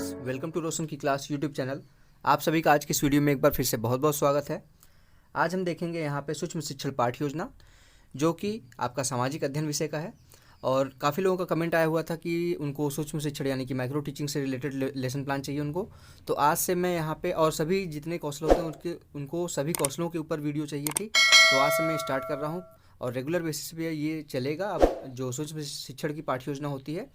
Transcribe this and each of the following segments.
Friends, welcome to रोशन की class YouTube channel. आप सभी का आज की इस वीडियो में एक बार फिर से बहुत बहुत स्वागत है। आज हम देखेंगे यहाँ पे सूक्ष्म शिक्षण पाठ्य योजना, जो कि आपका सामाजिक अध्ययन विषय का है। और काफ़ी लोगों का कमेंट आया हुआ था कि उनको सूक्ष्म शिक्षण यानी कि माइक्रो टीचिंग से रिलेटेड लेसन प्लान चाहिए उनको। तो आज से मैं यहाँ पे और सभी जितने कौशल होते हैं उनको सभी कौशलों के ऊपर वीडियो चाहिए थी। तो आज से मैं स्टार्ट कर रहा हूँ और रेगुलर बेसिस पे ये चलेगा। अब जो सूक्ष्म शिक्षण की पाठ्य योजना होती है,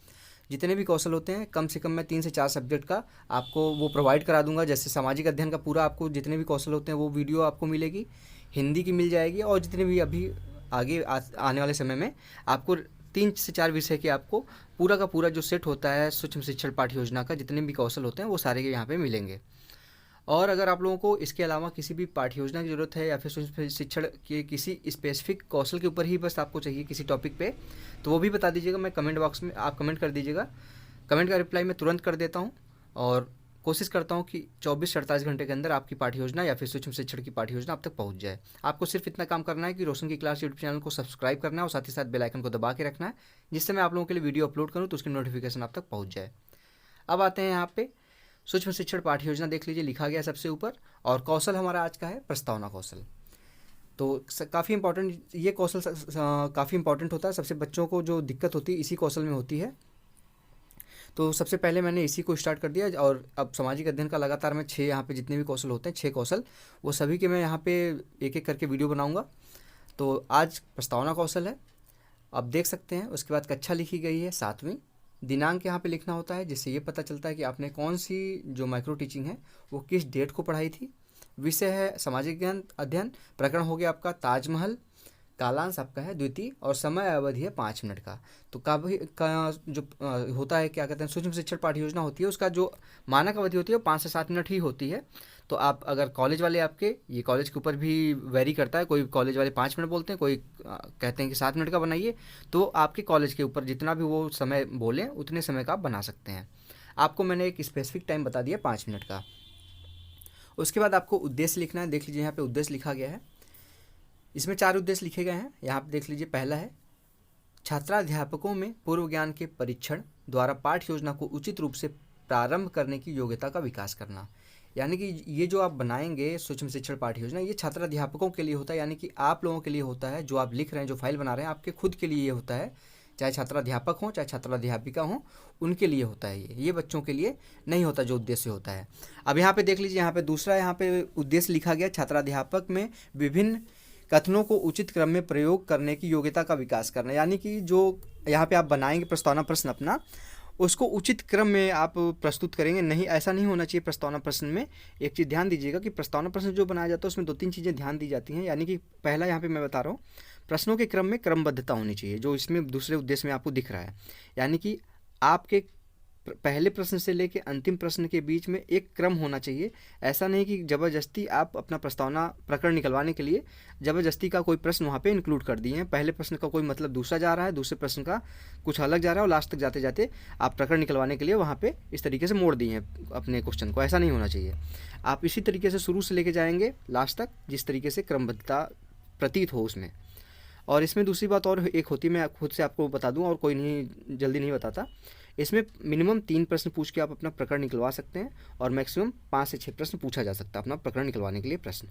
जितने भी कौशल होते हैं, कम से कम मैं 3 से 4 सब्जेक्ट का आपको वो प्रोवाइड करा दूंगा। जैसे सामाजिक अध्ययन का पूरा आपको जितने भी कौशल होते हैं वो वीडियो आपको मिलेगी, हिंदी की मिल जाएगी, और जितने भी अभी आगे आने वाले समय में आपको 3 से 4 विषय के आपको पूरा का पूरा जो सेट होता है सूक्ष्म शिक्षण पाठ्य योजना का, जितने भी कौशल होते हैं वो सारे के यहाँ पे मिलेंगे। और अगर आप लोगों को इसके अलावा किसी भी पाठ्य योजना की ज़रूरत है या फिर सूक्ष्म शिक्षण के किसी स्पेसिफिक कौशल के ऊपर ही बस आपको चाहिए किसी टॉपिक पे, तो वो भी बता दीजिएगा। मैं कमेंट बॉक्स में आप कमेंट कर दीजिएगा, कमेंट का रिप्लाई मैं तुरंत कर देता हूँ। और कोशिश करता हूँ कि 24 से 48 घंटे के अंदर आपकी पाठ्य योजना या फिर सूक्ष्म शिक्षण की पाठ्य योजना आप तक पहुँच जाए। आपको सिर्फ इतना काम करना है कि रोशन की क्लास यूट्यूब चैनल को सब्सक्राइब करना है और साथ ही साथ बेल आइकन को दबा के रखना है, जिससे मैं आप लोगों के लिए वीडियो अपलोड करूँ तो उसकी नोटिफिकेशन आप तक पहुँच जाए। अब आते हैं यहाँ पे सूक्ष्म शिक्षण पाठ्य योजना, देख लीजिए लिखा गया सबसे ऊपर। और कौशल हमारा आज का है प्रस्तावना कौशल। तो काफ़ी इंपॉर्टेंट ये कौशल काफ़ी इंपॉर्टेंट होता है। सबसे बच्चों को जो दिक्कत होती है इसी कौशल में होती है। तो सबसे पहले मैंने इसी को स्टार्ट कर दिया। और अब सामाजिक अध्ययन का लगातार मैं 6 यहाँ पे जितने भी कौशल होते हैं 6 कौशल, वो सभी के मैं यहाँ पे एक एक करके वीडियो बनाऊँगा। तो आज प्रस्तावना कौशल है, आप देख सकते हैं। उसके बाद कक्षा लिखी गई है 7वीं, दिनांक यहाँ पे लिखना होता है, जिससे ये पता चलता है कि आपने कौन सी जो माइक्रो टीचिंग है वो किस डेट को पढ़ाई थी। विषय है सामाजिक ज्ञान अध्ययन, प्रकरण हो गया आपका ताजमहल, कालांश आपका है द्वितीय, और समय अवधि है 5 मिनट का। तो जो होता है क्या कहते हैं, सूक्ष्म शिक्षण पाठ्य योजना होती है, उसका जो मानक अवधि होती है वो 5 से 7 मिनट ही होती है। तो आप अगर कॉलेज वाले आपके, ये कॉलेज के ऊपर भी वेरी करता है, कोई कॉलेज वाले 5 मिनट बोलते हैं, कोई कहते हैं कि 7 मिनट का बनाइए। तो आपके कॉलेज के ऊपर जितना भी वो समय बोलें उतने समय का आप बना सकते हैं। आपको मैंने एक स्पेसिफिक टाइम बता दिया 5 मिनट का। उसके बाद आपको उद्देश्य लिखना है। देख लीजिए यहाँ पे उद्देश्य लिखा गया है, इसमें 4 उद्देश्य लिखे गए हैं। यहाँ पे देख लीजिए, पहला है छात्राध्यापकों में पूर्व ज्ञान के परीक्षण द्वारा पाठ्य योजना को उचित रूप से प्रारंभ करने की योग्यता का विकास करना। यानी कि ये जो आप बनाएंगे सूक्ष्म शिक्षण पाठ्य योजना, ये छात्राध्यापकों के लिए होता है, यानी कि आप लोगों के लिए होता है। जो आप लिख रहे हैं, जो फाइल बना रहे हैं, आपके खुद के लिए ये होता है। चाहे छात्राध्यापक हों चाहे छात्राध्यापिका हों, उनके लिए होता है ये बच्चों के लिए नहीं होता जो उद्देश्य होता है। अब यहाँ पे देख लीजिए, यहाँ पे दूसरा यहाँ पे उद्देश्य लिखा गया, छात्राध्यापक में विभिन्न कथनों को उचित क्रम में प्रयोग करने की योग्यता का विकास करना। यानी कि जो यहाँ पे आप बनाएंगे प्रस्तावना प्रश्न अपना, उसको उचित क्रम में आप प्रस्तुत करेंगे। नहीं, ऐसा नहीं होना चाहिए। प्रस्तावना प्रश्न में एक चीज़ ध्यान दीजिएगा कि प्रस्तावना प्रश्न जो बनाया जाता है उसमें 2-3 चीज़ें ध्यान दी जाती हैं। यानी कि पहला यहाँ पे मैं बता रहा हूँ, प्रश्नों के क्रम में क्रमबद्धता होनी चाहिए, जो इसमें दूसरे उद्देश्य में आपको दिख रहा है। यानी कि आपके पहले प्रश्न से लेकर अंतिम प्रश्न के बीच में एक क्रम होना चाहिए। ऐसा नहीं कि ज़बरदस्ती आप अपना प्रस्तावना प्रकरण निकलवाने के लिए ज़बरदस्ती का कोई प्रश्न वहाँ पे इंक्लूड कर दिए हैं। पहले प्रश्न का कोई मतलब दूसरा जा रहा है, दूसरे प्रश्न का कुछ अलग जा रहा है, और लास्ट तक जाते जाते आप प्रकरण निकलवाने के लिए वहाँ पे इस तरीके से मोड़ दिए हैं अपने क्वेश्चन को। ऐसा नहीं होना चाहिए। आप इसी तरीके से शुरू से लेके जाएंगे लास्ट तक, जिस तरीके से क्रमबद्धता प्रतीत हो उसमें। और इसमें दूसरी बात और एक होती है, मैं खुद से आपको बता दूं और कोई नहीं जल्दी नहीं बताता। इसमें मिनिमम 3 प्रश्न पूछ के आप अपना प्रकरण निकलवा सकते हैं, और मैक्सिमम 5 से 6 प्रश्न पूछा जा सकता है अपना प्रकरण निकलवाने के लिए प्रश्न।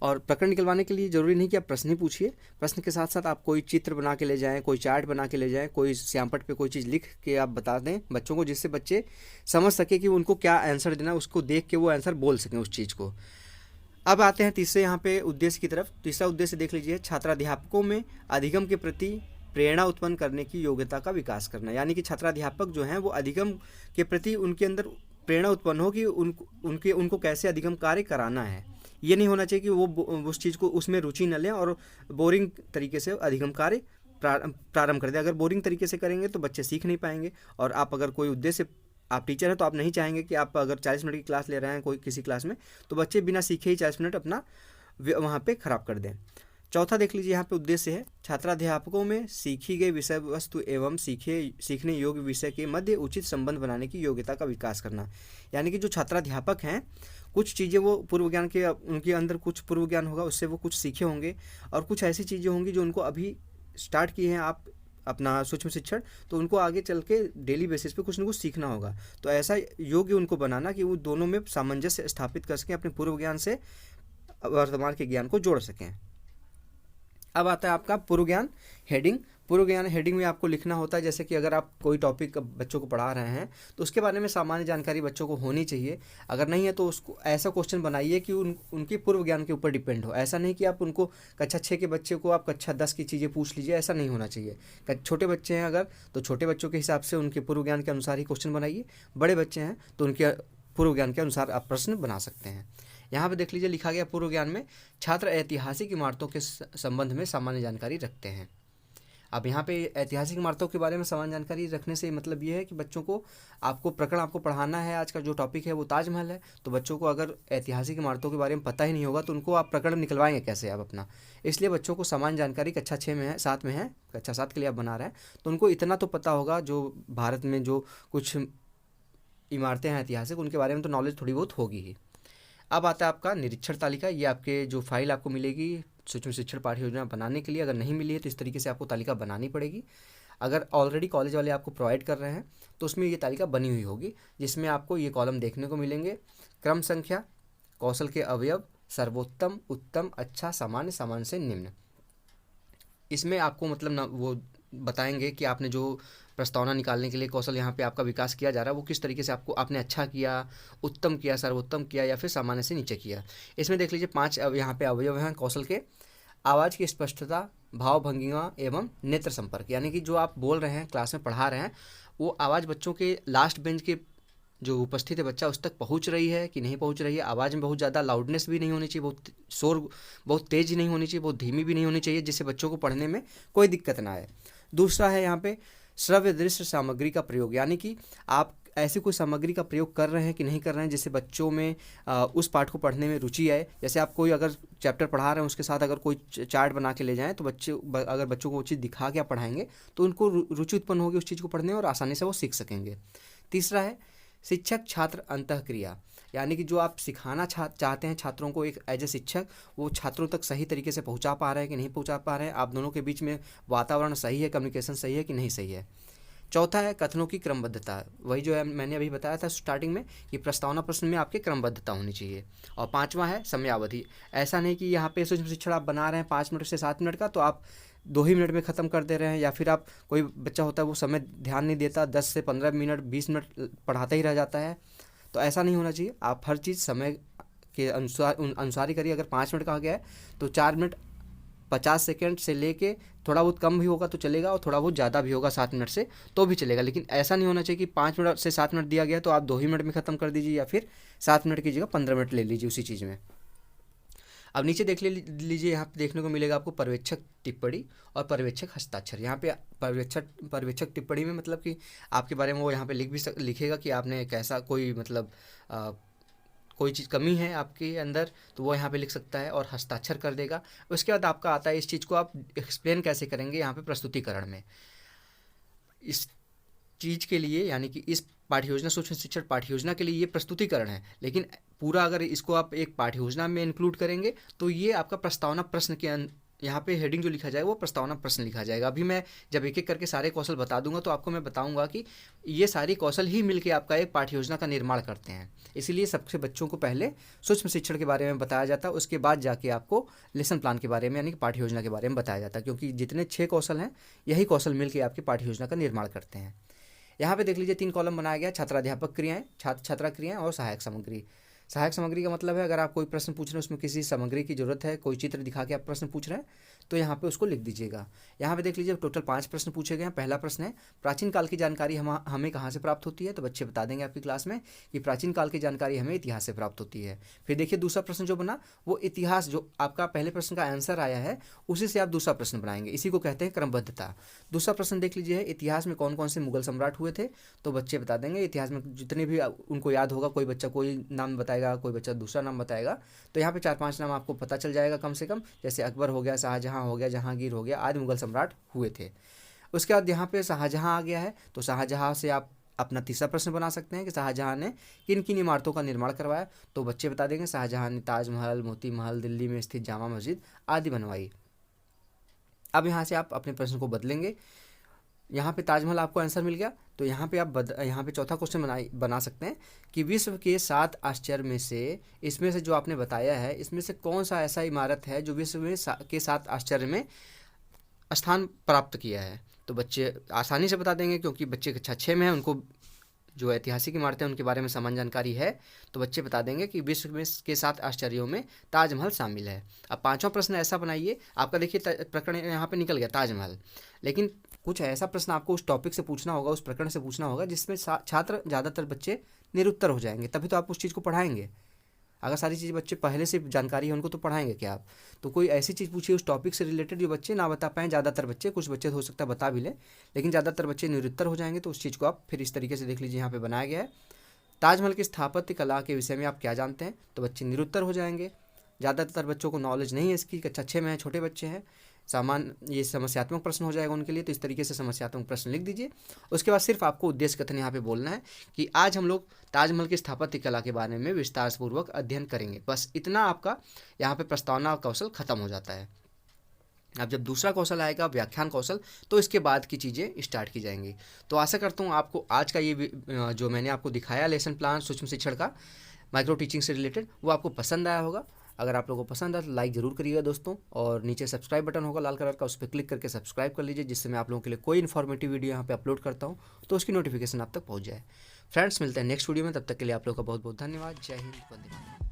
और प्रकरण निकलवाने के लिए ज़रूरी नहीं कि आप प्रश्न ही पूछिए, प्रश्न के साथ साथ आप कोई चित्र बना के ले जाएं, कोई चार्ट बना के ले जाएं, कोई श्यामपट्ट पे कोई चीज़ लिख के आप बता दें बच्चों को, जिससे बच्चे समझ सके कि उनको क्या आंसर देना, उसको देख के वो आंसर बोल सकें उस चीज़ को। अब आते हैं तीसरे यहाँ पे उद्देश्य की तरफ। तीसरा उद्देश्य देख लीजिए, छात्राध्यापकों में अधिगम के प्रति प्रेरणा उत्पन्न करने की योग्यता का विकास करना। यानी कि छात्राध्यापक जो हैं वो अधिगम के प्रति उनके अंदर प्रेरणा उत्पन्न हो कि उनको कैसे अधिगम कार्य कराना है। ये नहीं होना चाहिए कि वो उस चीज़ को उसमें रुचि न लें और बोरिंग तरीके से अधिगम कार्य प्रारंभ कर दें। अगर बोरिंग तरीके से करेंगे तो बच्चे सीख नहीं पाएंगे। और आप अगर कोई उद्देश्य, आप टीचर हैं तो आप नहीं चाहेंगे कि आप अगर 40 मिनट की क्लास ले रहे हैं कोई किसी क्लास में, तो बच्चे बिना सीखे ही 40 मिनट अपना वहाँ पे ख़राब कर दें। चौथा देख लीजिए, यहाँ पे उद्देश्य है छात्राध्यापकों में सीखी गई विषय वस्तु एवं सीखने योग्य विषय के मध्य उचित संबंध बनाने की योग्यता का विकास करना। यानी कि जो छात्राध्यापक हैं, कुछ चीज़ें वो पूर्व ज्ञान के, उनके अंदर कुछ पूर्व ज्ञान होगा, उससे वो कुछ सीखे होंगे, और कुछ ऐसी चीज़ें होंगी जो उनको अभी स्टार्ट की हैं आप अपना सूक्ष्म शिक्षण, तो उनको आगे चल के डेली बेसिस पे कुछ ना कुछ सीखना होगा। तो ऐसा योग्य उनको बनाना कि वो दोनों में सामंजस्य स्थापित कर सकें, अपने पूर्व ज्ञान से वर्तमान के ज्ञान को जोड़ सकें। अब आता है आपका पूर्व ज्ञान हेडिंग। पूर्व ज्ञान हेडिंग में आपको लिखना होता है, जैसे कि अगर आप कोई टॉपिक बच्चों को पढ़ा रहे हैं तो उसके बारे में सामान्य जानकारी बच्चों को होनी चाहिए। अगर नहीं है तो उसको ऐसा क्वेश्चन बनाइए कि उनके पूर्व ज्ञान के ऊपर डिपेंड हो। ऐसा नहीं कि आप उनको कक्षा 6 के बच्चे को आप कक्षा 10 की चीज़ें पूछ लीजिए, ऐसा नहीं होना चाहिए। छोटे बच्चे हैं अगर, तो छोटे बच्चों के हिसाब से उनके पूर्व ज्ञान के अनुसार ही क्वेश्चन बनाइए। बड़े बच्चे हैं तो उनके पूर्व ज्ञान के अनुसार आप प्रश्न बना सकते हैं। यहाँ पे देख लीजिए लिखा गया पूर्व ज्ञान में छात्र ऐतिहासिक इमारतों के संबंध में सामान्य जानकारी रखते हैं। अब यहाँ पे ऐतिहासिक इमारतों के बारे में सामान्य जानकारी रखने से मतलब ये है कि बच्चों को आपको प्रकरण आपको पढ़ाना है। आज का जो टॉपिक है वो ताजमहल है, तो बच्चों को अगर ऐतिहासिक इमारतों के बारे में पता ही नहीं होगा तो उनको आप प्रकरण निकलवाएंगे कैसे आप अपना। इसलिए बच्चों को सामान्य जानकारी कक्षा 6 में है, 7 में है, कक्षा 7 के लिए आप बना रहे हैं तो उनको इतना तो पता होगा जो भारत में जो कुछ इमारतें हैं ऐतिहासिक, उनके बारे में तो नॉलेज थोड़ी बहुत होगी ही। अब आता है आपका निरीक्षण तालिका। ये आपके जो फाइल आपको मिलेगी सूक्ष्म शिक्षण पाठ्य योजना बनाने के लिए, अगर नहीं मिली है तो इस तरीके से आपको तालिका बनानी पड़ेगी। अगर ऑलरेडी कॉलेज वाले आपको प्रोवाइड कर रहे हैं तो उसमें ये तालिका बनी हुई होगी, जिसमें आपको ये कॉलम देखने को मिलेंगे। क्रम संख्या, कौशल के अवयव, सर्वोत्तम, उत्तम, अच्छा, सामान्य, सामान्य से निम्न। इसमें आपको मतलब ना वो बताएंगे कि आपने जो प्रस्तावना निकालने के लिए कौशल यहाँ पे आपका विकास किया जा रहा है वो किस तरीके से आपने अच्छा किया, उत्तम किया, सर्वोत्तम किया या फिर सामान्य से नीचे किया। इसमें देख लीजिए 5 यहाँ पे अवयव हैं कौशल के। आवाज़ की स्पष्टता, भाव भंगिमा एवं नेत्र संपर्क, यानी कि जो आप बोल रहे हैं, क्लास में पढ़ा रहे हैं, वो आवाज़ बच्चों के लास्ट बेंच के जो उपस्थित है बच्चा उस तक पहुंच रही है कि नहीं पहुंच रही है। आवाज़ में बहुत ज़्यादा लाउडनेस भी नहीं होनी चाहिए, बहुत शोर बहुत तेज़ नहीं होनी चाहिए, बहुत धीमी भी नहीं होनी चाहिए, जिससे बच्चों को पढ़ने में कोई दिक्कत ना आए। दूसरा है यहाँ पे श्रव्य दृश्य सामग्री का प्रयोग, यानी कि आप ऐसी कोई सामग्री का प्रयोग कर रहे हैं कि नहीं कर रहे हैं जिससे बच्चों में उस पाठ को पढ़ने में रुचि आए। जैसे आप कोई अगर चैप्टर पढ़ा रहे हैं उसके साथ अगर कोई चार्ट बना के ले जाएं तो अगर बच्चों को वो चीज़ दिखा के आप पढ़ाएंगे तो उनको रुचि उत्पन्न होगी उस चीज़ को पढ़ने में और आसानी से वो सीख सकेंगे। तीसरा है शिक्षक छात्र अंतःक्रिया, यानी कि जो आप सिखाना चाहते हैं छात्रों को, एक एज ए शिक्षक वो छात्रों तक सही तरीके से पहुंचा पा रहे हैं कि नहीं पहुंचा पा रहे हैं, आप दोनों के बीच में वातावरण सही है, कम्युनिकेशन सही है कि नहीं सही है। चौथा है कथनों की क्रमबद्धता, वही जो है मैंने अभी बताया था स्टार्टिंग में कि प्रस्तावना प्रश्न में आपके क्रमबद्धता होनी चाहिए। और पाँचवा है समयावधि, ऐसा नहीं कि यहाँ पे सूक्ष्म शिक्षण आप बना रहे हैं 5 मिनट से 7 मिनट का तो आप 2 ही मिनट में ख़त्म कर दे रहे हैं, या फिर आप कोई बच्चा होता है वो समय ध्यान नहीं देता, 10 से 15 मिनट 20 मिनट पढ़ाता ही रह जाता है, तो ऐसा नहीं होना चाहिए। आप हर चीज़ समय के अनुसार ही करिए। अगर 5 मिनट कहा गया है तो 4 मिनट 50 सेकेंड से लेके थोड़ा बहुत कम भी होगा तो चलेगा और थोड़ा बहुत ज़्यादा भी होगा 7 मिनट से तो भी चलेगा, लेकिन ऐसा नहीं होना चाहिए कि 5 मिनट से 7 मिनट दिया गया तो आप 2 ही मिनट में ख़त्म कर दीजिए, या फिर 7 मिनट की जगह 15 मिनट ले लीजिए उसी चीज़ में। अब नीचे देख लीजिए, यहाँ पे देखने को मिलेगा आपको पर्यवेक्षक टिप्पणी और पर्यवेक्षक हस्ताक्षर। यहाँ पे पर्यवेक्षक टिप्पणी में मतलब कि आपके बारे में वो यहाँ पे लिखेगा कि आपने कैसा कोई मतलब कोई चीज़ कमी है आपके अंदर तो वो यहाँ पे लिख सकता है और हस्ताक्षर कर देगा। उसके बाद आपका आता है इस चीज़ को आप एक्सप्लेन कैसे करेंगे यहाँ पे प्रस्तुतिकरण में। इस चीज़ के लिए यानी कि इस पाठ्य योजना सूक्ष्म शिक्षण पाठ्य योजना के लिए ये प्रस्तुतिकरण है, लेकिन पूरा अगर इसको आप एक पाठ्य योजना में इंक्लूड करेंगे तो ये आपका प्रस्तावना प्रश्न के यहाँ पे हेडिंग जो लिखा जाएगा वो प्रस्तावना प्रश्न लिखा जाएगा। अभी मैं जब एक एक करके सारे कौशल बता दूंगा तो आपको मैं बताऊंगा कि ये सारी कौशल ही मिलके आपका एक पाठ्य योजना का निर्माण करते हैं। इसीलिए सबसे बच्चों को पहले सूक्ष्म शिक्षण के बारे में बताया जाता है, उसके बाद जाके आपको लेसन प्लान के बारे में यानी कि पाठ्य योजना के बारे में बताया जाता है, क्योंकि जितने 6 कौशल हैं यही कौशल मिलकर आपकी पाठ्य योजना का निर्माण करते हैं। यहाँ पे देख लीजिए 3 कॉलम बनाया गया, छात्राध्यापक क्रियाएं, छात्रा क्रियाएं और सहायक सामग्री। सहायक सामग्री का मतलब है अगर आप कोई प्रश्न पूछ रहे हैं उसमें किसी सामग्री की जरूरत है, कोई चित्र दिखा के आप प्रश्न पूछ रहे हैं तो यहाँ पे उसको लिख दीजिएगा। यहाँ पे देख लीजिए टोटल 5 प्रश्न पूछे गए हैं। पहला प्रश्न है प्राचीन काल की जानकारी हमें कहाँ से प्राप्त होती है, तो बच्चे बता देंगे आपकी क्लास में कि प्राचीन काल की जानकारी हमें इतिहास से प्राप्त होती है। फिर देखिए दूसरा प्रश्न जो बना वो इतिहास, जो आपका पहले प्रश्न का आंसर आया है उसी से आप दूसरा प्रश्न बनाएंगे, इसी को कहते हैं क्रमबद्धता। दूसरा प्रश्न देख लीजिए इतिहास में कौन कौन से मुगल सम्राट हुए थे, तो बच्चे बता देंगे इतिहास में जितने भी उनको याद होगा, कोई बच्चा कोई नाम बताएगा, कोई बच्चा दूसरा नाम बताएगा, तो यहाँ पे 4-5 नाम आपको पता चल जाएगा कम से कम, जैसे अकबर हो गया, शाहजहाँ हो गया, जहांगीर हो गया, आदि मुगल सम्राट हुए थे। उसके बाद यहाँ पे शाहजहाँ आ गया है तो शाहजहाँ से आप अपना तीसरा प्रश्न बना सकते हैं कि शाहजहाँ ने किन किन इमारतों का निर्माण करवाया, तो बच्चे बता देंगे शाहजहाँ ने ताजमहल, मोती महल, दिल्ली में स्थित जामा मस्जिद आदि बनवाई। अब यहाँ से आप अपने प्रश्न को बदलेंगे यहाँ पे ताजमहल आपको आंसर मिल गया। तो यहाँ पे आप यहाँ पे चौथा क्वेश्चन बना सकते हैं कि विश्व के 7 आश्चर्य में से, इसमें से जो आपने बताया है, इसमें से कौन सा ऐसा इमारत है जो विश्व में के 7 आश्चर्य में स्थान प्राप्त किया है। तो बच्चे आसानी से बता देंगे, क्योंकि बच्चे कक्षा 6 में हैं, उनको जो ऐतिहासिक इमारतें हैं उनके बारे में सामान्य जानकारी है। तो बच्चे बता देंगे कि विश्व में के 7 आश्चर्यों में ताजमहल शामिल है। अब पांचवा प्रश्न ऐसा बनाइए, आपका देखिए प्रकरण यहाँ पे निकल गया ताजमहल, लेकिन कुछ ऐसा प्रश्न आपको उस टॉपिक से पूछना होगा, उस प्रकरण से पूछना होगा जिसमें छात्र ज़्यादातर बच्चे निरुत्तर हो जाएंगे, तभी तो आप उस चीज़ को पढ़ाएंगे। अगर सारी चीज़ बच्चे पहले से जानकारी है उनको, तो पढ़ाएंगे क्या आप? तो कोई ऐसी चीज़ पूछिए उस टॉपिक से रिलेटेड जो बच्चे ना बता पाएँ, ज़्यादातर बच्चे, कुछ बच्चे हो सकता है बता भी लें, लेकिन ज़्यादातर बच्चे निरुत्तर हो जाएंगे। तो उस चीज़ को आप फिर इस तरीके से देख लीजिए, यहाँ पे बनाया गया है ताजमहल की स्थापत्य कला के विषय में आप क्या जानते हैं, तो बच्चे निरुत्तर हो जाएंगे। ज़्यादातर बच्चों को नॉलेज नहीं है इसकी, कक्षा 6 में है, छोटे बच्चे हैं, ये समस्यात्मक प्रश्न हो जाएगा उनके लिए। तो इस तरीके से समस्यात्मक प्रश्न लिख दीजिए। उसके बाद सिर्फ आपको उद्देश्य कथन यहाँ पे बोलना है कि आज हम लोग ताजमहल की स्थापत्य कला के बारे में विस्तारपूर्वक अध्ययन करेंगे। बस इतना आपका यहाँ पे प्रस्तावना कौशल खत्म हो जाता है। अब जब दूसरा कौशल आएगा व्याख्यान कौशल, तो इसके बाद की चीज़ें स्टार्ट की जाएंगी। तो आशा करता हूँ आपको आज का ये जो मैंने आपको दिखाया लेसन प्लान सूक्ष्म शिक्षण का माइक्रो टीचिंग से रिलेटेड, वो आपको पसंद आया होगा। अगर आप लोगों को पसंद आया तो लाइक ज़रूर करिएगा दोस्तों, और नीचे सब्सक्राइब बटन होगा लाल कलर का, उस पर क्लिक करके सब्सक्राइब कर लीजिए, जिससे मैं आप लोगों के लिए कोई इन्फॉर्मेटिव वीडियो यहाँ पे अपलोड करता हूँ तो उसकी नोटिफिकेशन आप तक पहुँच जाए। फ्रेंड्स, मिलते हैं नेक्स्ट वीडियो में, तब तक के लिए आप लोगों का बहुत बहुत धन्यवाद। जय हिंद, वंदे मातरम।